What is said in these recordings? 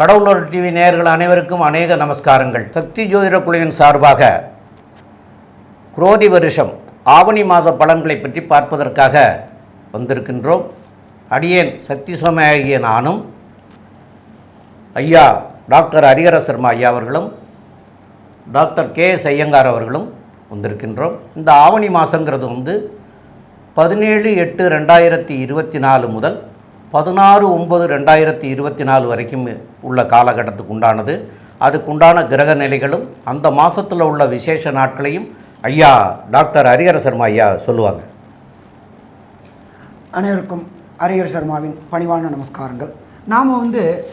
கடவுளோர் TV நேயர்கள் அனைவருக்கும் அநேக நமஸ்காரங்கள். சக்தி ஜோதிட குழுவின் சார்பாக குரோதி வருஷம் ஆவணி மாத பலன்களை பற்றி பார்ப்பதற்காக வந்திருக்கின்றோம். அடியேன் சக்தி சோமையாகிய நானும் ஐயா டாக்டர் ஹரிஹர சர்மா ஐயா அவர்களும் டாக்டர் கே.எஸ். ஐயங்கார் அவர்களும் வந்திருக்கின்றோம். இந்த ஆவணி மாதங்கிறது 17/8/2024 முதல் 16/9/2024 வரைக்கும் உள்ள காலகட்டத்துக்கு உண்டானது. அதுக்குண்டான கிரக நிலைகளும் அந்த மாதத்தில் உள்ள விசேஷ நாட்களையும் ஐயா டாக்டர் ஹரிஹர சர்மா ஐயா சொல்லுவாங்க. அனைவருக்கும் ஹரிஹர சர்மாவின் பணிவான நமஸ்காரங்கள். நாம்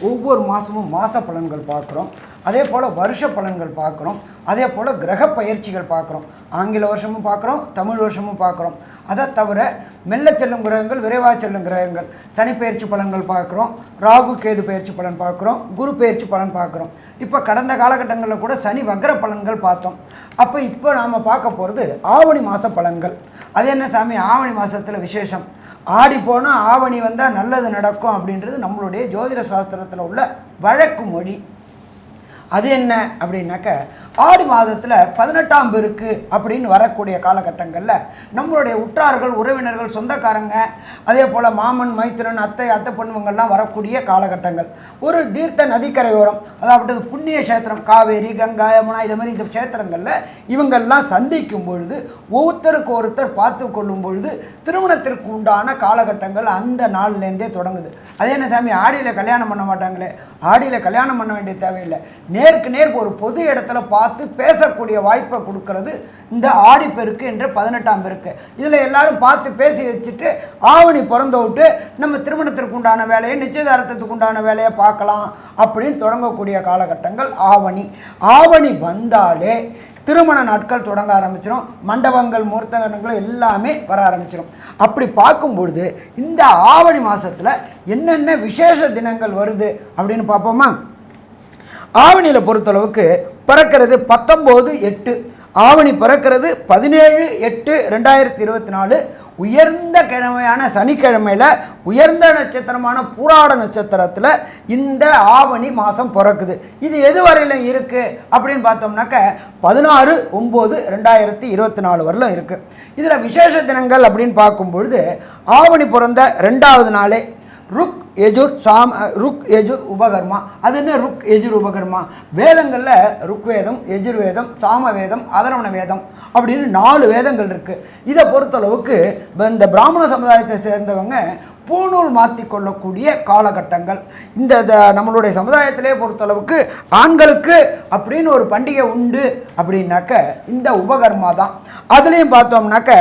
ஒவ்வொரு மாதமும் மாத பலன்கள் பார்க்குறோம், அதே போல் வருஷ பலன்கள் பார்க்குறோம், அதே போல் கிரக பயிற்சிகள் பார்க்குறோம். ஆங்கில வருஷமும் பார்க்குறோம், தமிழ் வருஷமும் பார்க்குறோம். அதை தவிர மெல்ல செல்லும் கிரகங்கள், விரைவாக செல்லும் கிரகங்கள், சனி பயிற்சி பலன்கள் பார்க்குறோம், ராகு கேது பயிற்சி பலன் பார்க்குறோம், குரு பயிற்சி பலன் பார்க்குறோம். இப்போ கடந்த காலகட்டங்களில் கூட சனி வக்ர பலன்கள் பார்த்தோம். அப்போ இப்போ நாம் பார்க்க போகிறது ஆவணி மாத பலன்கள். அது என்ன சாமி, ஆவணி மாதத்தில் விசேஷம், ஆடி போனால் ஆவணி வந்தால் நல்லது நடக்கும் அப்படின்றது நம்மளுடைய ஜோதிட சாஸ்திரத்தில் உள்ள வழக்கு மொழி. அது என்ன அப்படின்னாக்க, ஆடி மாதத்தில் 18ஆம் பெருக்கு அப்படின்னு வரக்கூடிய காலகட்டங்களில் நம்மளுடைய உற்றார்கள், உறவினர்கள், சொந்தக்காரங்க, அதே போல் மாமன், மைத்திரன், அத்தை பொண்ணுங்கள்லாம் வரக்கூடிய காலகட்டங்கள். ஒரு தீர்த்த நதிக்கரையோரம், அதாவது புண்ணிய கஷேத்திரம், காவேரி, கங்கா, யமுனா, இது மாதிரி இந்த கஷேத்திரங்களில் இவங்கள்லாம் சந்திக்கும் பொழுது, ஒருத்தருக்கு ஒருத்தர் பார்த்து கொள்ளும் பொழுது திருமணத்திற்கு உண்டான காலகட்டங்கள் அந்த நாள்லேருந்தே தொடங்குது. அதே என்ன சாமி, ஆடியில் கல்யாணம் பண்ண மாட்டாங்களே? ஆடியில் கல்யாணம் பண்ண வேண்டிய தேவையில்லை. நேருக்கு நேருக்கு ஒரு பொது இடத்துல பார்த்து பேசக்கூடிய வாய்ப்பை கொடுக்கறது இந்த ஆடிப்பெருக்கு என்ற 18ஆம் பெருக்கு. இதில் எல்லாரும் பார்த்து பேசி வச்சுட்டு ஆவணி பிறந்த விட்டு நம்ம திருமணத்திற்கு உண்டான வேலையை, நிச்சயதார்த்தத்துக்கு உண்டான வேலையை பார்க்கலாம் அப்படின்னு தொடங்கக்கூடிய காலகட்டங்கள் ஆவணி. ஆவணி வந்தாலே திருமண நாட்கள் தொடங்க ஆரம்பிச்சிடும், மண்டபங்கள், முகூர்த்தங்கள் எல்லாமே வர ஆரம்பிச்சிடும். அப்படி பார்க்கும்பொழுது இந்த ஆவணி மாதத்தில் என்னென்ன விசேஷ தினங்கள் வருது அப்படின்னு பார்ப்போமா? ஆவணியில் பொறுத்தளவுக்கு பிறக்கிறது 19/8, ஆவணி பிறக்கிறது 17/8/2024. உயர்ந்த கிழமையான சனிக்கிழமையில் உயர்ந்த நட்சத்திரமான பூராட நட்சத்திரத்தில் இந்த ஆவணி மாதம் பிறக்குது. இது எது வரையிலும் இருக்குது அப்படின்னு பார்த்தோம்னாக்க 16/9/2024 வரலும் இருக்குது. இதில் விசேஷ தினங்கள் அப்படின்னு பார்க்கும்பொழுது ஆவணி பிறந்த 2வது நாளே ருக் யஜுர் உபகர்மா. அது என்ன ருக் யஜுர் உபகர்மா? வேதங்களில் ருக்வேதம், யஜுர்வேதம், சாமவேதம், அதர்வண வேதம் அப்படின்னு 4 வேதங்கள் இருக்குது. இதை பொறுத்தளவுக்கு இந்த பிராமண சமுதாயத்தை சேர்ந்தவங்க பூணூல் மாற்றி கொள்ளக்கூடிய காலகட்டங்கள். இந்த நம்மளுடைய சமுதாயத்திலே பொறுத்தளவுக்கு ஆண்களுக்கு அப்படின்னு ஒரு பண்டிகை உண்டு அப்படின்னாக்க இந்த உபகர்மா தான். அதுலேயும் பார்த்தோம்னாக்க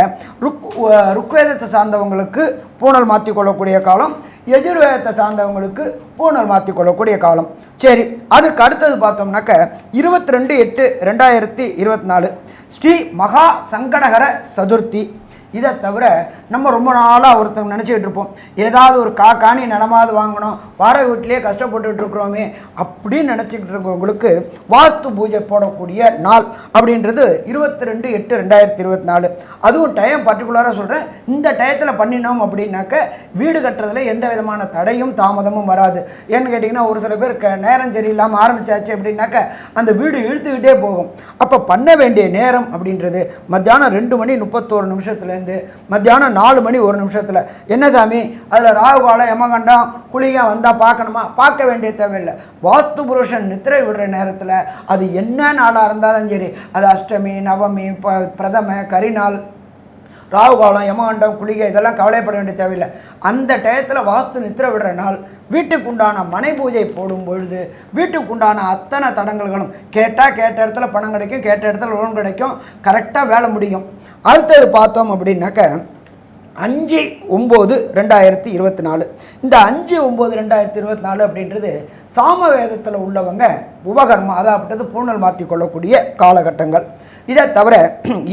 ருக்வேதத்தை சார்ந்தவங்களுக்கு பூணல் மாற்றி கொள்ளக்கூடிய காலம், எஜுர்வேதத்தை சார்ந்தவங்களுக்கு பூணல் மாற்றி கொள்ளக்கூடிய காலம். சரி, அதுக்கு அடுத்தது பார்த்தோம்னாக்க 22/8/2024 ஸ்ரீ மகா சங்கடகர சதுர்த்தி. இதை தவிர நம்ம ரொம்ப நாளாக ஒருத்தவங்க நினச்சிக்கிட்டு இருப்போம், ஏதாவது ஒரு காணி நிலமாவது வாங்கணும், வாடகை வீட்டிலே கஷ்டப்பட்டுட்டு இருக்கிறோமே அப்படின்னு நினச்சிக்கிட்டு இருக்கவங்களுக்கு வாஸ்து பூஜை போடக்கூடிய நாள் அப்படின்றது 22/8/2024. அதுவும் டைம் பர்டிகுலராக சொல்கிறேன். இந்த டயத்தில் பண்ணினோம் அப்படின்னாக்க வீடு கட்டுறதுல எந்த விதமான தடையும் தாமதமும் வராது. ஏன்னு கேட்டிங்கன்னா, ஒரு சில பேர் நேரம் சரியில்லாமல் ஆரம்பித்தாச்சு அப்படின்னாக்க அந்த வீடு இழுத்துக்கிட்டே போகும். அப்போ பண்ண வேண்டிய நேரம் அப்படின்றது மத்தியானம் 2:31 மத்தியானம் 4:01. என்ன சாமி, அதில் ராகுகாலம், யமகண்டம், குளிகம் வந்தால் பார்க்கணுமா? பார்க்க வேண்டிய தேவையில்லை. வாஸ்து புருஷன் நித்திரை விடுற நேரத்தில் அது என்ன நாளாக இருந்தாலும் சரி, அது அஷ்டமி, நவமி, பிரதம, கரிநாள், ராகுகாலம், யமகண்டம், குளிகை இதெல்லாம் கவலைப்பட வேண்டிய தேவையில்லை. அந்த டயத்தில் வாஸ்து நித்திரை விடுற நாள் வீட்டுக்குண்டான மனை பூஜை போடும் பொழுது வீட்டுக்குண்டான அத்தனை தடங்கல்களும் கேட்ட இடத்துல பணம் கிடைக்கும், கேட்ட இடத்துல லோன் கிடைக்கும், கரெக்டாக வேலை முடியும். அடுத்தது பார்த்தோம் அப்படின்னாக்க 5/9/2024. இந்த 5/9/2024 அப்படின்றது சாமவேதத்தில் உள்ளவங்க உபகர்மா, அதாவது பூணல் மாற்றி கொள்ளக்கூடிய காலகட்டங்கள். இதை தவிர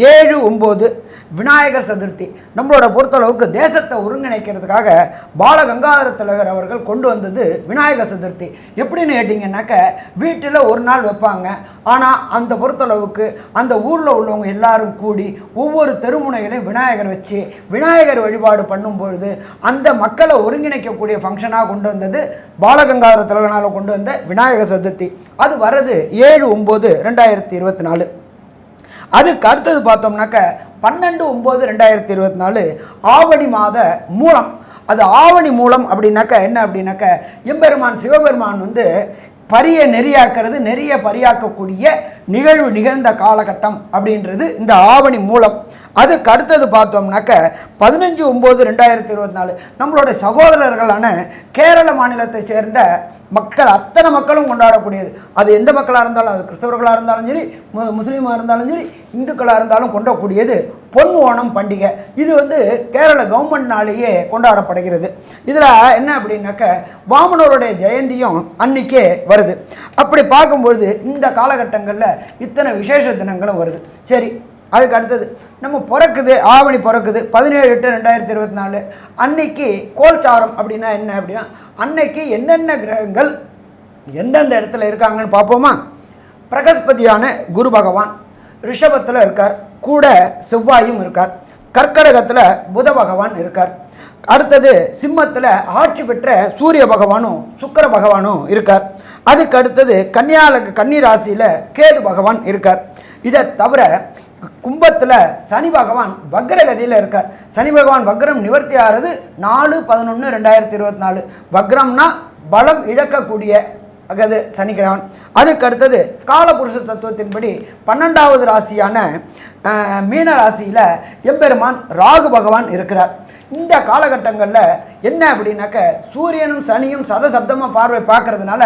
7, 9 விநாயகர் சதுர்த்தி நம்மளோட பொறுத்தளவுக்கு தேசத்தை ஒருங்கிணைக்கிறதுக்காக பாலகங்காதர திலகர் அவர்கள் கொண்டு வந்தது விநாயகர் சதுர்த்தி. எப்படின்னு கேட்டிங்கன்னாக்க வீட்டில் ஒரு நாள் வைப்பாங்க. ஆனால் அந்த பொறுத்தளவுக்கு அந்த ஊரில் உள்ளவங்க எல்லாரும் கூடி ஒவ்வொரு தெருமுனைகளையும் விநாயகர் வச்சு விநாயகர் வழிபாடு பண்ணும்பொழுது அந்த மக்களை ஒருங்கிணைக்கக்கூடிய ஃபங்க்ஷனாக கொண்டு வந்தது பாலகங்காதர திலகனால் கொண்டு வந்த விநாயகர் சதுர்த்தி. அது வர்றது 7/9/2024. அதுக்கு அடுத்தது பார்த்தோம்னாக்க 12/9/2024 ஆவணி மாத மூலம். அது ஆவணி மூலம் அப்படின்னாக்க என்ன அப்படின்னாக்க எம்பெருமான் சிவபெருமான் வந்து பரிய நெறியாக்கிறது, நெறிய பரியாக்கக்கூடிய நிகழ்வு நிகழ்ந்த காலகட்டம் அப்படின்றது இந்த ஆவணி மூலம். அதுக்கு அடுத்தது பார்த்தோம்னாக்க 15/9/2024 நம்மளோட சகோதரர்களான கேரள மாநிலத்தை சேர்ந்த மக்கள் அத்தனை மக்களும் கொண்டாடக்கூடியது. அது எந்த மக்களாக இருந்தாலும், அது கிறிஸ்தவர்களாக இருந்தாலும் சரி, முஸ்லீமாக இருந்தாலும் சரி, இந்துக்களாக இருந்தாலும் கொண்டாடக்கூடியது பொன் ஓணம் பண்டிகை. இது வந்து கேரள கவர்மெண்ட்னாலேயே கொண்டாடப்படுகிறது. இதில் என்ன அப்படின்னாக்க வாமனருடைய ஜெயந்தியும் அன்றைக்கே வருது. அப்படி பார்க்கும்பொழுது இந்த காலகட்டங்களில் இத்தனை விசேஷ தினங்களும் வருது. சரி, அதுக்கு அடுத்தது நம்ம பிறக்குது, ஆவணி பிறக்குது 17/8/2024 அன்னைக்கு கோல்சாரம் அப்படின்னா என்ன அப்படின்னா அன்னைக்கு என்னென்ன கிரகங்கள் எந்தெந்த இடத்துல இருக்காங்கன்னு பார்ப்போமா. பிரகஸ்பதியான குரு பகவான் ரிஷபத்தில் இருக்கார், கூட செவ்வாயும் இருக்கார். கர்க்கடகத்தில் புத பகவான் இருக்கார். அடுத்தது சிம்மத்தில் ஆட்சி பெற்ற சூரிய பகவானும் சுக்கிர பகவானும் இருக்கார். அதுக்கு அடுத்தது கன்னி ராசியில் கேது பகவான் இருக்கார். இதை தவிர கும்பத்தில் சனி பகவான் வக்ரகதியில் இருக்கார். சனி பகவான் வக்ரம் நிவர்த்தி ஆகிறது 4/11/2024. வக்ரம்னா பலம் இழக்கக்கூடிய அகது சனிக்கிழவன். அதுக்கு அடுத்தது காலபுருஷ தத்துவத்தின்படி 12வது ராசியான மீன ராசியில் எம்பெருமான் ராகு பகவான் இருக்கிறார். இந்த காலகட்டங்களில் என்ன அப்படின்னாக்க சூரியனும் சனியும் சதசப்தமாக பார்வை பார்க்கறதுனால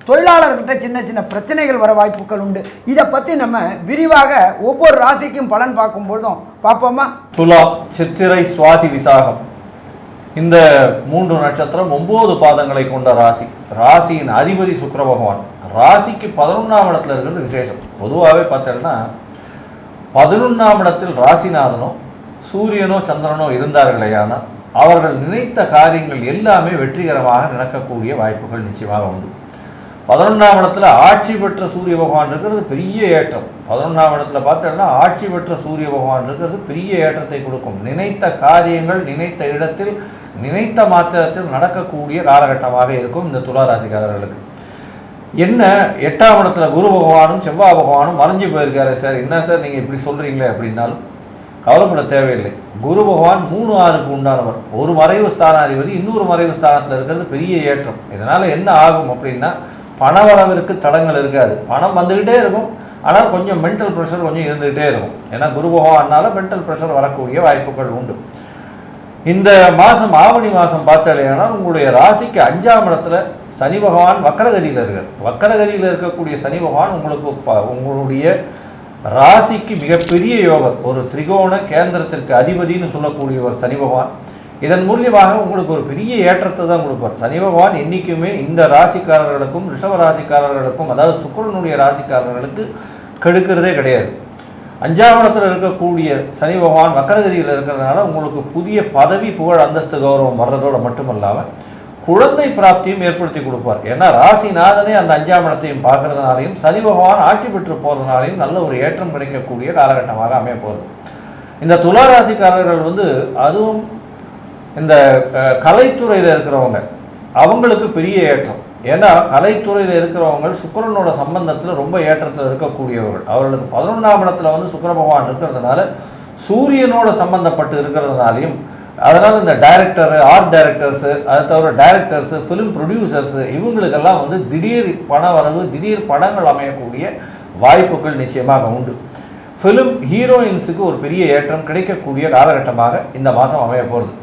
தொழிலாளர்கிட்ட சின்ன சின்ன பிரச்சனைகள் வர வாய்ப்புகள் உண்டு. இதை பற்றி நம்ம விரிவாக ஒவ்வொரு ராசிக்கும் பலன் பார்க்கும்பொழுதும் பார்ப்போமா. துலா, சித்திரை, சுவாதி, விசாகம் இந்த 3 நட்சத்திரம் 9 பாதங்களை கொண்ட ராசி. ராசியின் அதிபதி சுக்கிர பகவான். ராசிக்கு 11ஆம் இடத்துல இருக்கிறது விசேஷம். பொதுவாகவே பார்த்தோம்னா 11ஆம் இடத்தில் ராசிநாதனோ சூரியனோ சந்திரனோ இருந்தார்களேயானால் அவர்கள் நினைத்த காரியங்கள் எல்லாமே வெற்றிகரமாக நடக்கக்கூடிய வாய்ப்புகள் நிச்சயமாக உண்டு. 11ஆம் இடத்துல ஆட்சி பெற்ற சூரிய பகவான் இருக்கிறது பெரிய ஏற்றம். 11ஆம் இடத்துல பார்த்தோம்னா ஆட்சி பெற்ற சூரிய பகவான் இருக்கிறது பெரிய ஏற்றத்தை கொடுக்கும். நினைத்த காரியங்கள் நினைத்த இடத்தில் நினைத்த மாத்திரத்தில் நடக்கக்கூடிய காலகட்டமாக இருக்கும் இந்த துளாராசிக்காரர்களுக்கு. என்ன 8ஆம் இடத்துல குரு பகவானும் செவ்வாய் பகவானும் மறைஞ்சு போயிருக்காரு சார், என்ன சார் நீங்கள் இப்படி சொல்கிறீங்களே அப்படின்னாலும் கவலைப்பட தேவையில்லை. குரு பகவான் 3/6க்கு உண்டானவர். ஒரு மறைவு ஸ்தானாதிபதி இன்னொரு மறைவு ஸ்தானத்தில் இருக்கிறது பெரிய ஏற்றம். இதனால் என்ன ஆகும் அப்படின்னா பணவரவிற்கு தடங்கள் இருக்காது. பணம் வந்துக்கிட்டே இருக்கும், ஆனால் கொஞ்சம் மென்டல் ப்ரெஷர் கொஞ்சம் இருந்துக்கிட்டே இருக்கும். ஏன்னா குரு பகவானால மென்டல் ப்ரெஷர் வரக்கூடிய வாய்ப்புகள் உண்டு. இந்த மாதம் ஆவணி மாதம் பார்த்தாலேனால் உங்களுடைய ராசிக்கு 5ஆம் இடத்துல சனி பகவான் வக்கரகதியில் இருக்கார். வக்கரகதியில் இருக்கக்கூடிய சனி பகவான் உங்களுடைய ராசிக்கு மிகப்பெரிய யோகம். ஒரு திரிகோண கேந்திரத்திற்கு அதிபதினு சொல்லக்கூடிய ஒரு சனி பகவான். இதன் மூலியமாக உங்களுக்கு ஒரு பெரிய ஏற்றத்தை தான் கொடுப்பார். சனி பகவான் என்றைக்குமே இந்த ராசிக்காரர்களுக்கும் ரிஷப ராசிக்காரர்களுக்கும், அதாவது சுக்கிரனுடைய ராசிக்காரர்களுக்கு கெடுக்கிறதே கிடையாது. 5ஆம் இடத்துல இருக்கக்கூடிய சனி பகவான் வக்கரகதியில் இருக்கிறதுனால உங்களுக்கு புதிய பதவி, புகழ், அந்தஸ்து, கௌரவம் வர்றதோடு மட்டுமல்லாமல் குழந்தை பிராப்தியும் ஏற்படுத்தி கொடுப்பார். ஏன்னா ராசிநாதனே அந்த 5ஆம் இடத்தையும் பார்க்கறதுனாலையும் சனி பகவான் ஆட்சி பெற்று போகிறதுனாலையும் நல்ல ஒரு ஏற்றம் கிடைக்கக்கூடிய காலகட்டமாக அமைய போகிறது. இந்த துலா ராசிக்காரர்கள் அதுவும் இந்த கலைத்துறையில் இருக்கிறவங்க அவங்களுக்கு பெரிய ஏற்றம். ஏன்னா கலைத்துறையில் இருக்கிறவங்க சுக்கிரனோட சம்பந்தத்தில் ரொம்ப ஏற்றத்தில் இருக்கக்கூடியவர்கள். அவர்களுக்கு 11ஆம் இடத்துல சுக்கிர பகவான் இருக்கிறதுனால சூரியனோட சம்பந்தப்பட்டு இருக்கிறதுனாலையும், அதனால் இந்த டைரக்டரு, ஆர்ட் டைரக்டர்ஸு, அதை தவிர டைரக்டர்ஸு, ஃபிலிம் ப்ரொடியூசர்ஸு இவங்களுக்கெல்லாம் திடீர் பண வரவு, திடீர் படங்கள் அமையக்கூடிய வாய்ப்புகள் நிச்சயமாக உண்டு. ஃபிலிம் ஹீரோயின்ஸுக்கு ஒரு பெரிய ஏற்றம் கிடைக்கக்கூடிய காலகட்டமாக இந்த மாதம் அமைய போகிறது.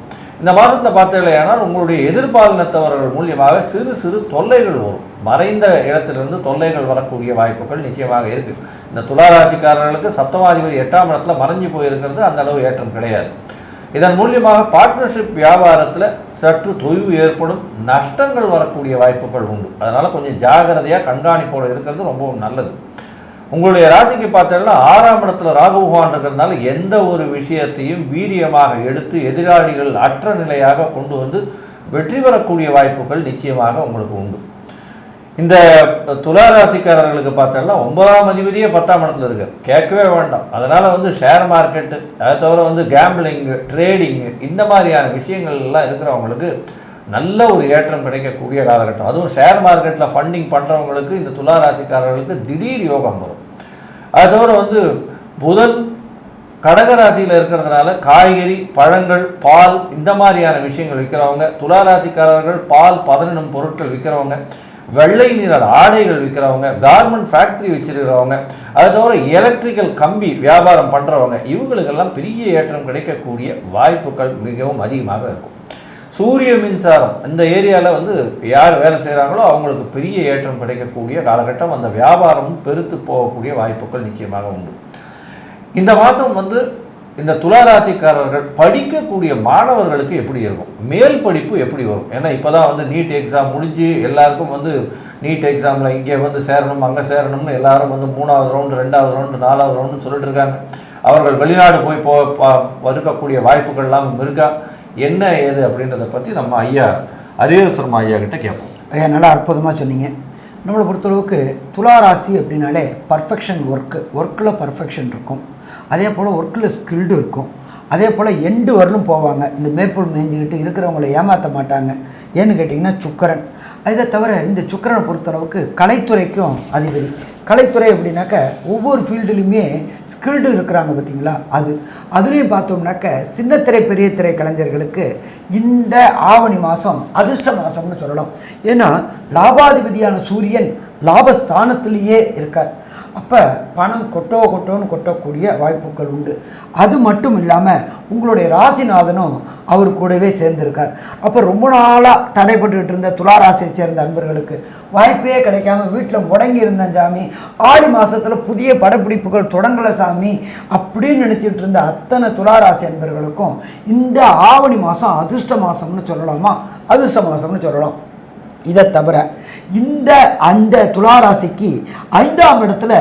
இந்த மாதத்தை பார்த்தீங்களேனால் உங்களுடைய எதிர்பாலினத்தவர்கள் மூலியமாக சிறு சிறு தொல்லைகள் வரும். மறைந்த இடத்திலிருந்து தொல்லைகள் வரக்கூடிய வாய்ப்புகள் நிச்சயமாக இருக்குது. இந்த துளாராசிக்காரர்களுக்கு சப்தமாதிபதி 8ஆம் இடத்துல மறைஞ்சு போயிருக்கிறது அந்த அளவு ஏற்றம் கிடையாது. இதன் மூலியமாக பார்ட்னர்ஷிப் வியாபாரத்தில் சற்று தொய்வு ஏற்படும், நஷ்டங்கள் வரக்கூடிய வாய்ப்புகள் உண்டு. அதனால் கொஞ்சம் ஜாகிரதையாக கண்காணிப்போடு இருக்கிறது ரொம்பவும் நல்லது. உங்களுடைய ராசிக்கு பார்த்தீங்கன்னா 6ஆம் இடத்துல ராகு பகவான் இருக்கிறதுனால எந்த ஒரு விஷயத்தையும் வீரியமாக எடுத்து எதிராளிகள் அற்ற நிலையாக கொண்டு வந்து வெற்றி பெறக்கூடிய வாய்ப்புகள் நிச்சயமாக உங்களுக்கு உண்டு. இந்த துலா ராசிக்காரர்களுக்கு பார்த்தோம்னா 9ஆம் அதிபதியே 10ஆம் இடத்துல இருக்கு, கேட்கவே வேண்டாம். அதனால் ஷேர் மார்க்கெட்டு, அதை தவிர கேம்பிளிங்கு, ட்ரேடிங்கு, இந்த மாதிரியான விஷயங்கள்லாம் இருக்கிறவங்களுக்கு நல்ல ஒரு ஏற்றம் கிடைக்கக்கூடிய காலகட்டம். அதுவும் ஷேர் மார்க்கெட்டில் ஃபண்டிங் பண்ணுறவங்களுக்கு இந்த துலா ராசிக்காரர்களுக்கு திடீர் யோகம் வரும். அது தவிர புதன் கடகராசியில் இருக்கிறதுனால காய்கறி, பழங்கள், பால் இந்த மாதிரியான விஷயங்கள் விற்கிறவங்க, துலா ராசிக்காரர்கள் பால் பதனிடும் பொருட்கள் விற்கிறவங்க, வெள்ளை நிற ஆடைகள் விற்கிறவங்க, கார்மெண்ட் ஃபேக்ட்ரி வச்சிருக்கிறவங்க, அதை தவிர எலக்ட்ரிக்கல் கம்பி வியாபாரம் பண்ணுறவங்க, இவங்களுக்கெல்லாம் பெரிய ஏற்றம் கிடைக்கக்கூடிய வாய்ப்புகள் மிகவும் அதிகமாக இருக்கும். சூரிய மின்சாரம் இந்த ஏரியாவில் யார் வேலை செய்கிறாங்களோ அவங்களுக்கு பெரிய ஏற்றம் கிடைக்கக்கூடிய காலகட்டம். அந்த வியாபாரமும் பெருத்து போகக்கூடிய வாய்ப்புகள் நிச்சயமாக உண்டு. இந்த மாதம் இந்த துளாராசிக்காரர்கள் படிக்கக்கூடிய மாணவர்களுக்கு எப்படி இருக்கும், மேல் படிப்பு எப்படி வரும்? ஏன்னா இப்போ தான் நீட் எக்ஸாம் முடிஞ்சு எல்லாருக்கும் நீட் எக்ஸாமில் இங்கே சேரணும் அங்கே சேரணும்னு எல்லாரும் 3ஆவது ரவுண்டு, 2ஆவது ரவுண்டு, 4ஆவது ரவுண்டுன்னு சொல்லிட்டு இருக்காங்க. அவர்கள் வெளிநாடு போய் இருக்கக்கூடிய வாய்ப்புகள்லாம் இருக்கா, என்ன ஏது அப்படின்றத பற்றி நம்ம ஐயா அரியர் சர்மா ஐயா கிட்ட கேட்போம். ஐயா நல்லா அற்புதமாக சொன்னீங்க. நம்மளை பொறுத்தளவுக்கு துளாராசி அப்படின்னாலே பர்ஃபெக்ஷன் ஒர்க்கில் பர்ஃபெக்ஷன் இருக்கும், அதே போல் ஒர்க்கில் ஸ்கில்டு இருக்கும், அதே போல் எண்டு வரலும் போவாங்க. இந்த மேய்ப்பொருள் மேய்ஞ்சிக்கிட்டு இருக்கிறவங்கள ஏமாற்ற மாட்டாங்க. ஏன்னு கேட்டிங்கன்னா சுக்கரன். இதை தவிர இந்த சுக்கரனை பொறுத்தளவுக்கு கலைத்துறைக்கும் அதிபதி. கலைத்துறை அப்படின்னாக்க ஒவ்வொரு ஃபீல்டுலையுமே ஸ்கில்டு இருக்கிறாங்க பார்த்தீங்களா, அதுலேயும் பார்த்தோம்னாக்க சின்னத்திரை பெரிய திரை கலைஞர்களுக்கு இந்த ஆவணி மாதம் அதிர்ஷ்ட மாதம்னு சொல்லலாம். ஏன்னா லாபாதிபதியான சூரியன் லாபஸ்தானத்திலேயே இருக்கார். அப்போ பணம் கொட்டோன்னு கொட்டக்கூடிய வாய்ப்புகள் உண்டு. அது மட்டும் இல்லாமல் உங்களுடைய ராசிநாதனும் அவர் கூடவே சேர்ந்திருக்கார். அப்போ ரொம்ப நாளாக தடைப்பட்டுக்கிட்டு இருந்த துளாராசியை சேர்ந்த அன்பர்களுக்கு வாய்ப்பே கிடைக்காம வீட்டில் முடங்கி இருந்தேன் சாமி, ஆடி மாதத்தில் புதிய படப்பிடிப்புகள் தொடங்கலை சாமி அப்படின்னு நினச்சிட்டு இருந்த அத்தனை துளாராசி அன்பர்களுக்கும் இந்த ஆவணி மாதம் அதிர்ஷ்ட மாதம்னு சொல்லலாமா, அதிர்ஷ்ட மாதம்னு சொல்லலாம். இதை தவிர அந்த துளாராசிக்கு 5ஆம் இடத்துல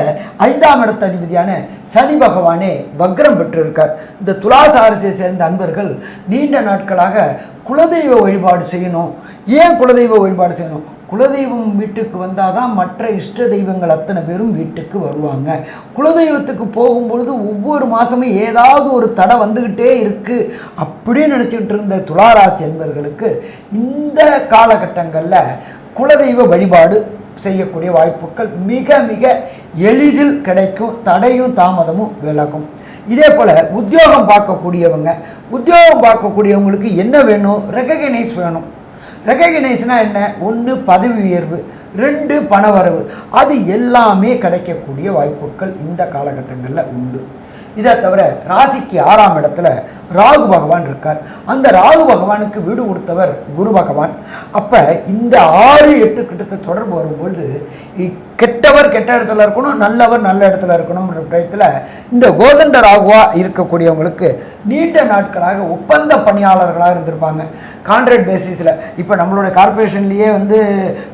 5ஆம் இடத்து அதிபதியான சனி பகவானே வக்ரம் பெற்றிருக்கார். இந்த துளாராசியை சேர்ந்த அன்பர்கள் நீண்ட நாட்களாக குலதெய்வ வழிபாடு செய்யணும். ஏன் குலதெய்வ வழிபாடு செய்யணும்? குலதெய்வம் வீட்டுக்கு வந்தால் தான் மற்ற இஷ்ட தெய்வங்கள் அத்தனை பேரும் வீட்டுக்கு வருவாங்க. குலதெய்வத்துக்கு போகும்பொழுது ஒவ்வொரு மாதமும் ஏதாவது ஒரு தடை வந்துக்கிட்டே இருக்குது அப்படின்னு நினச்சிக்கிட்டு இருந்த துளாராசி என்பவர்களுக்கு இந்த காலகட்டங்களில் குலதெய்வ வழிபாடு செய்யக்கூடிய வாய்ப்புகள் மிக மிக எளிதில் கிடைக்கும். தடையும் தாமதமும் விலகும். இதே போல் உத்தியோகம் பார்க்கக்கூடியவங்களுக்கு என்ன வேணும்? ரெகக்னைஸ் வேணும். ரெகக்னைஸ்னால் என்ன? 1 பதவி உயர்வு, 2 பணவரவு, அது எல்லாமே கிடைக்கக்கூடிய வாய்ப்புகள் இந்த காலகட்டங்களில் உண்டு. இதை தவிர ராசிக்கு 6ஆம் இடத்துல ராகு பகவான் இருக்கார். அந்த ராகு பகவானுக்கு வீடு கொடுத்தவர் குரு பகவான். அப்போ இந்த 6, 8 கிட்ட தொடர்பு வரும்பொழுது கெட்டவர் கெட்ட இடத்துல இருக்கணும், நல்லவர் நல்ல இடத்துல இருக்கணும்ன்ற டயத்தில் இந்த கோதண்ட ராகுவாக இருக்கக்கூடியவங்களுக்கு நீண்ட நாட்களாக ஒப்பந்த பணியாளர்களாக இருந்திருப்பாங்க. கான்ட்ராக்ட் பேசிஸில் இப்போ நம்மளுடைய கார்பரேஷன்லேயே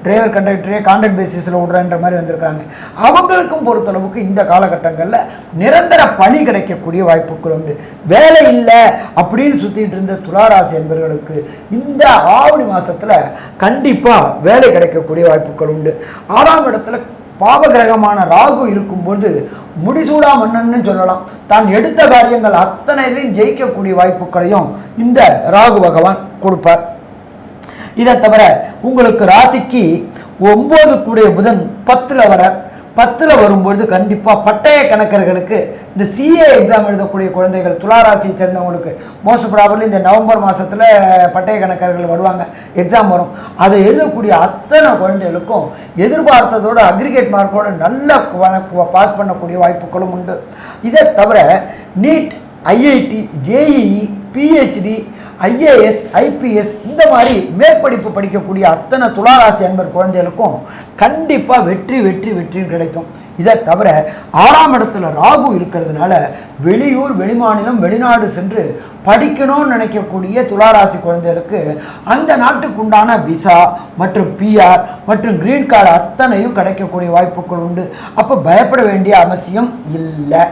டிரைவர் கண்டக்டரே கான்ட்ராக்ட் பேசிஸில் விடுறன்ற மாதிரி வந்திருக்காங்க. அவங்களுக்கும் பொறுத்தளவுக்கு இந்த காலகட்டங்களில் நிரந்தர பணி கிடைக்கக்கூடிய வாய்ப்புகள் உண்டு. வேலை இல்லை அப்படின்னு சுற்றிட்டு இருந்த துளாராசி என்பவர்களுக்கு இந்த ஆவணி மாதத்தில் கண்டிப்பாக வேலை கிடைக்கக்கூடிய வாய்ப்புகள் உண்டு. 6ஆம் இடத்துல பாவகிரகமான ராகு இருக்கும்போது முடிசூடா மன்னன்னு சொல்லலாம். தான் எடுத்த காரியங்கள் அத்தனையிலையும் ஜெயிக்கக்கூடிய வாய்ப்புகளையும் இந்த ராகு பகவான் கொடுப்பார். இதை தவிர உங்களுக்கு ராசிக்கு 9 கூடிய புதன் 10ல் வரார். 10ல் வரும்பொழுது கண்டிப்பாக பட்டய கணக்கர்களுக்கு இந்த சிஏ எக்ஸாம் எழுதக்கூடிய குழந்தைகள் துளாராசியை சேர்ந்தவங்களுக்கு மோஸ்ட் ப்ராபப்லி இந்த நவம்பர் மாதத்தில் பட்டய கணக்கர்கள் வருவாங்க, எக்ஸாம் வரும். அதை எழுதக்கூடிய அத்தனை குழந்தைகளுக்கும் எதிர்பார்த்ததோட அக்ரிகேட் மார்க்கோட நல்ல பாஸ் பண்ணக்கூடிய வாய்ப்புகளும் உண்டு. இதை தவிர NEET, IIT, JEE, PhD, IAS, IPS இந்த மாதிரி மேற்படிப்பு படிக்கக்கூடிய அத்தனை துளாராசி அன்பர் குழந்தைகளுக்கும் கண்டிப்பாக வெற்றி கிடைக்கும். இதை தவிர 6ஆம் இடத்துல ராகு இருக்கிறதுனால வெளியூர் வெளிமாநிலம் வெளிநாடு சென்று படிக்கணும்னு நினைக்கக்கூடிய துளாராசி குழந்தைகளுக்கு அந்த நாட்டுக்கு உண்டான விசா மற்றும் பிஆர் மற்றும் கிரீன் கார்டு அத்தனையும் கிடைக்கக்கூடிய வாய்ப்புகள் உண்டு. அப்போ பயப்பட வேண்டிய அவசியம் இல்லை.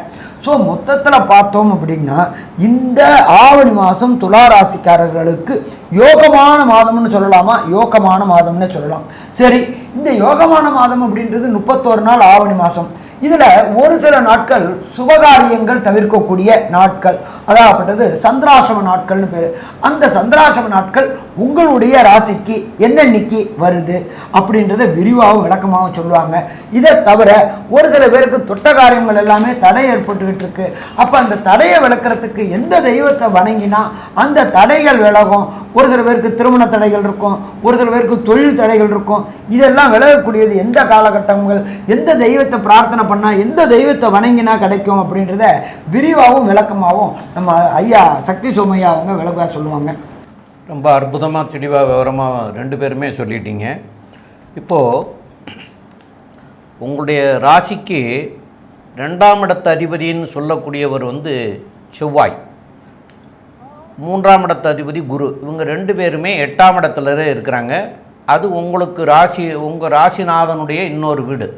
ஸோ மொத்தத்தில் பார்த்தோம் அப்படின்னா இந்த ஆவணி மாதம் துளாராசிக்காரர்களுக்கு யோகமான மாதம்னு சொல்லலாமா? யோகமான மாதம்னே சொல்லலாம். சரி, இந்த யோகமான மாதம் அப்படின்றது 31 நாள் ஆவணி மாதம். இதில் ஒரு சில நாட்கள் சுபகாரியங்கள் தவிர்க்கக்கூடிய நாட்கள், அதாகப்பட்டது சந்திராசிரம நாட்கள்னு பேர். அந்த சந்திராசிரம நாட்கள் உங்களுடைய ராசிக்கு என்னென்னைக்கு வருது அப்படின்றத விரிவாகவும் விளக்கமாகவும் சொல்லுவாங்க. இதை தவிர ஒரு சில பேருக்கு தொட்ட காரியங்கள் எல்லாமே தடை ஏற்பட்டுக்கிட்டு இருக்கு. அப்போ அந்த தடையை விளக்குறதுக்கு எந்த தெய்வத்தை வணங்கினா அந்த தடைகள் விலகும். ஒரு சில பேருக்கு திருமண தடைகள் இருக்கும், ஒரு சில பேருக்கு தொழில் தடைகள் இருக்கும். இதெல்லாம் விலகக்கூடியது எந்த காலகட்டங்கள், எந்த தெய்வத்தை பிரார்த்தனை பண்ணால், எந்த தெய்வத்தை வணங்கினா கிடைக்கும் அப்படின்றத விரிவாகவும் விளக்கமாகவும் நம்ம ஐயா சக்தி சோமையா அவங்க விளக்கமாக சொல்லுவாங்க. ரொம்ப அற்புதமாக தெளிவாக விவரமாக 2 பேருமே சொல்லிட்டீங்க. இப்போது உங்களுடைய ராசிக்கு 2ஆம் இடத்து அதிபதின்னு சொல்லக்கூடியவர் செவ்வாய், 3ஆம் இடத்து அதிபதி குரு. இவங்க 2 பேருமே 8ஆம் இடத்துல இருக்கிறாங்க. அது உங்களுக்கு உங்கள் ராசிநாதனுடைய இன்னொரு வீடு.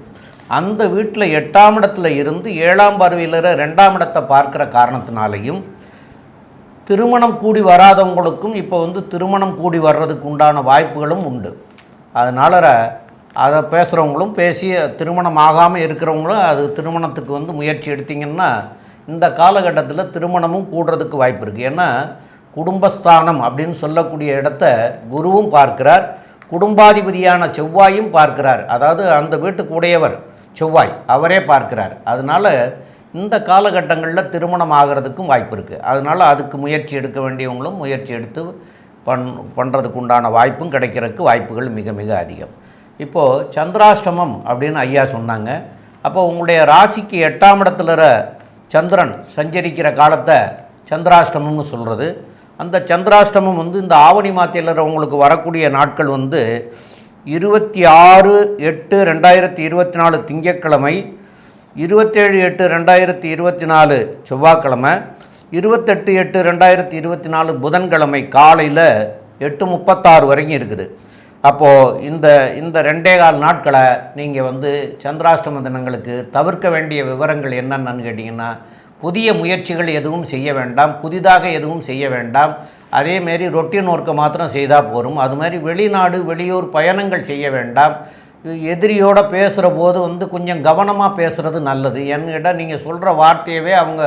அந்த வீட்டில் 8ஆம் இடத்துல இருந்து 7ஆம் பார்வையில் 2ஆம் இடத்தை பார்க்குற காரணத்தினாலையும் திருமணம் கூடி வராதவங்களுக்கும் இப்போ திருமணம் கூடி வர்றதுக்கு உண்டான வாய்ப்புகளும் உண்டு. அதனால் அதை பேசுகிறவங்களும் பேசி திருமணம் ஆகாமல் இருக்கிறவங்களும் அது திருமணத்துக்கு முயற்சி எடுத்திங்கன்னா இந்த காலகட்டத்தில் திருமணமும் கூடுறதுக்கு வாய்ப்பு இருக்குது. ஏன்னா குடும்பஸ்தானம் அப்படின்னு சொல்லக்கூடிய இடத்த குருவும் பார்க்கிறார், குடும்பாதிபதியான செவ்வாயும் பார்க்கிறார். அதாவது அந்த வீட்டுக்கு உடையவர் செவ்வாய் அவரே பார்க்கிறார். அதனால் இந்த காலகட்டங்களில் திருமணம் ஆகிறதுக்கும் வாய்ப்பு இருக்குது. அதனால் அதுக்கு முயற்சி எடுக்க வேண்டியவங்களும் முயற்சி எடுத்து பண்ணுறதுக்கு உண்டான வாய்ப்பும் கிடைக்கிறதுக்கு வாய்ப்புகள் மிக மிக அதிகம். இப்போது சந்திராஷ்டமம் அப்படின்னு ஐயா சொன்னாங்க. அப்போ உங்களுடைய ராசிக்கு 8ஆம் இடத்துல சந்திரன் சஞ்சரிக்கிற காலத்தை சந்திராஷ்டமம்னு சொல்கிறது. அந்த சந்திராஷ்டமம் இந்த ஆவணி மாதத்தில் உங்களுக்கு வரக்கூடிய நாட்கள் 26/8/2024 திங்கட்கிழமை, 27/8/2024 செவ்வாய்க்கிழமை, 28/8/2024 புதன்கிழமை காலையில் 8:36 வரைக்கும் இருக்குது. அப்போது இந்த 2.25 நாட்களை நீங்கள் சந்திராஷ்டம தினங்களுக்கு தவிர்க்க வேண்டிய விவரங்கள் என்னென்னு கேட்டிங்கன்னா, புதிய முயற்சிகள் எதுவும் செய்ய வேண்டாம், புதிதாக எதுவும் செய்ய வேண்டாம். அதேமாரி ரொட்டீன் ஒர்க்கை மாத்திரம் செய்தால் போகும். அது மாதிரி வெளிநாடு வெளியூர் பயணங்கள் செய்ய வேண்டாம். எதிரியோடு பேசுகிற போது கொஞ்சம் கவனமாக பேசுகிறது நல்லது. ஏன்னு கேட்டால் நீங்கள் சொல்கிற வார்த்தையவே அவங்க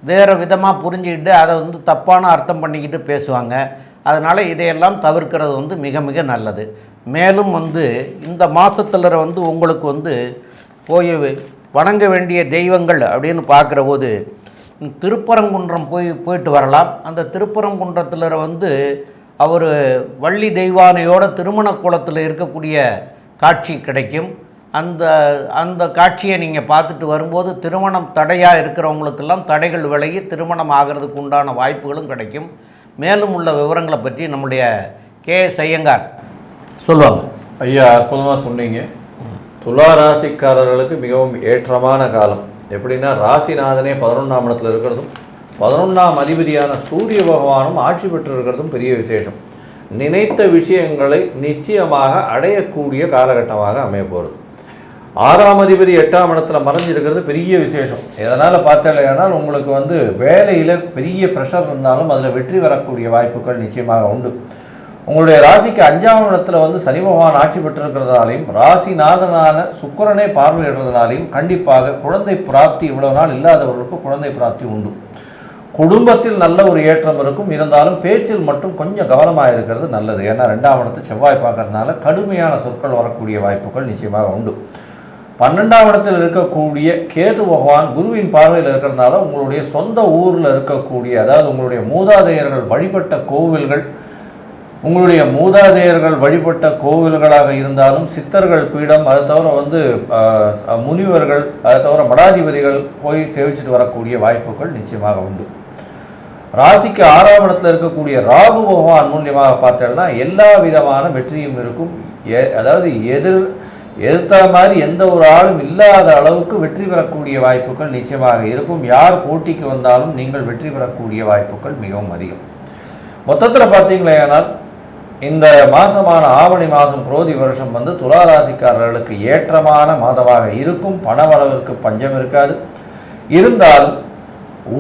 வேறு விதமாக புரிஞ்சுக்கிட்டு அதை தப்பான அர்த்தம் பண்ணிக்கிட்டு பேசுவாங்க. அதனால் இதையெல்லாம் தவிர்க்கிறது மிக மிக நல்லது. மேலும் இந்த மாதத்தில் உங்களுக்கு போய் வணங்க வேண்டிய தெய்வங்கள் அப்படின்னு பார்க்குற போது திருப்பரங்குன்றம் போயிட்டு வரலாம். அந்த திருப்பரங்குன்றத்தில் அவர் வள்ளி தெய்வானையோட திருமண கோலத்தில் இருக்கக்கூடிய காட்சி கிடைக்கும். அந்த காட்சியை நீங்கள் பார்த்துட்டு வரும்போது திருமணம் தடையாக இருக்கிறவங்களுக்கெல்லாம் தடைகள் விலகி திருமணம் ஆகிறதுக்கு உண்டான வாய்ப்புகளும் கிடைக்கும். மேலும் உள்ள விவரங்களை பற்றி நம்முடைய கே.எஸ். ஐயங்கார் சொல்லுவாங்க. ஐயா அற்புதமாக சொன்னீங்க. துலா ராசிக்காரர்களுக்கு மிகவும் ஏற்றமான காலம். எப்படின்னா ராசிநாதனே 11ஆம் இடத்துல இருக்கிறதும் 11ஆம் அதிபதியான சூரிய பகவானும் ஆட்சி பெற்று இருக்கிறதும் பெரிய விசேஷம். நினைத்த விஷயங்களை நிச்சயமாக அடையக்கூடிய காலகட்டமாக அமைய போகிறது. 6ஆம் அதிபதி 8ஆம் இடத்துல மறைஞ்சிருக்கிறது பெரிய விசேஷம். எதனால் பார்த்தலையானால் உங்களுக்கு வேலையில் பெரிய ப்ரெஷர் இருந்தாலும் அதில் வெற்றி வரக்கூடிய வாய்ப்புகள் நிச்சயமாக உண்டு. உங்களுடைய ராசிக்கு 5ஆம் இடத்துல சனி பகவான் ஆட்சி பெற்றிருக்கிறதுனாலையும் ராசிநாதனான சுக்கிரனே பார்வையிடுறதுனாலையும் கண்டிப்பாக குழந்தை பிராப்தி இவ்வளவு நாள் இல்லாதவர்களுக்கு குழந்தை பிராப்தி உண்டு. குடும்பத்தில் நல்ல ஒரு ஏற்றம் இருக்கும். இருந்தாலும் பேச்சில் மட்டும் கொஞ்சம் கவனமாக இருக்கிறது நல்லது. ஏன்னா 2ஆம் இடத்தை செவ்வாய் பார்க்கறதுனால கடுமையான சொற்கள் வரக்கூடிய வாய்ப்புகள் நிச்சயமாக உண்டு. 12ஆம் இடத்தில் இருக்கக்கூடிய கேது பகவான் குருவின் பார்வையில் இருக்கிறதுனால உங்களுடைய சொந்த ஊரில் இருக்கக்கூடிய, அதாவது உங்களுடைய மூதாதையர்கள் வழிபட்ட கோவில்கள், உங்களுடைய மூதாதையர்கள் வழிபட்ட கோவில்களாக இருந்தாலும் சித்தர்கள் பீடம், அதை தவிர முனிவர்கள், அதை தவிர மடாதிபதிகள் போய் சேவிச்சுட்டு வரக்கூடிய வாய்ப்புகள் நிச்சயமாக உண்டு. ராசிக்கு 6ஆம் இடத்துல இருக்கக்கூடிய ராகு பகவான் மூலியமாக பார்த்தோம்னா எல்லா விதமான வெற்றியும் இருக்கும். அதாவது எதிர்த்த மாதிரி எந்த ஒரு ஆளும் இல்லாத அளவுக்கு வெற்றி பெறக்கூடிய வாய்ப்புகள் நிச்சயமாக இருக்கும். யார் போட்டிக்கு வந்தாலும் நீங்கள் வெற்றி பெறக்கூடிய வாய்ப்புகள் மிகவும் அதிகம். மொத்தத்தில் பார்த்தீங்களேனால் இந்த மாதமான ஆவணி மாதம் குரோதி வருஷம் துலா ராசிக்காரர்களுக்கு ஏற்றமான மாதமாக இருக்கும். பணவரவிற்கு பஞ்சம் இருக்காது. இருந்தாலும்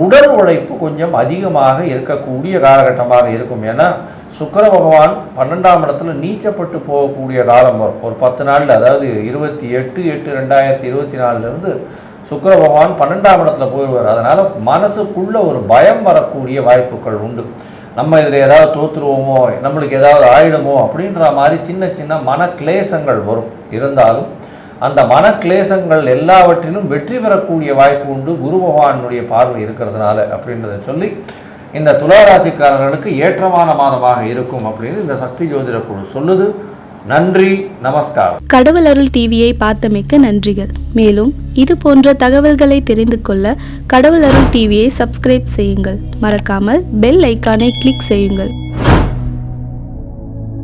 உடல் உழைப்பு கொஞ்சம் அதிகமாக இருக்கக்கூடிய காலகட்டமாக இருக்கும். ஏன்னா சுக்கிர பகவான் 12ஆம் இடத்துல நீச்சப்பட்டு போகக்கூடிய காலம் வரும். ஒரு 10 நாளில், அதாவது 28/8/2024 சுக்கிர பகவான் 12ஆம் இடத்துல போயிடுவார். அதனால் மனசுக்குள்ள ஒரு பயம் வரக்கூடிய வாய்ப்புகள் உண்டு. நம்ம இதில் ஏதாவது தோற்றுருவோமோ, நம்மளுக்கு ஏதாவது ஆயிடுமோ அப்படின்ற மாதிரி சின்ன சின்ன மன கிளேசங்கள் வரும். இருந்தாலும் அந்த மனக்லேசங்கள் எல்லாவற்றிலும் வெற்றி பெறக்கூடிய வாய்ப்பு உண்டு, குரு பகவானுடைய பார்வை இருக்கிறதுனால அப்படின்றத சொல்லி இந்த துளாராசிக்காரர்களுக்கு ஏற்றமான மாதமாக இருக்கும் அப்படின்னு இந்த சக்தி ஜோதிட குழு சொல்லுது. நன்றி, நமஸ்காரம். கடவுள் அருள் டிவியை பார்த்தமைக்கு நன்றிகள். மேலும் இது போன்ற தகவல்களை தெரிந்து கொள்ள கடவுள் அருள் டிவியை சப்ஸ்கிரைப் செய்யுங்கள். மறக்காமல் பெல் ஐக்கானை கிளிக் செய்யுங்கள்.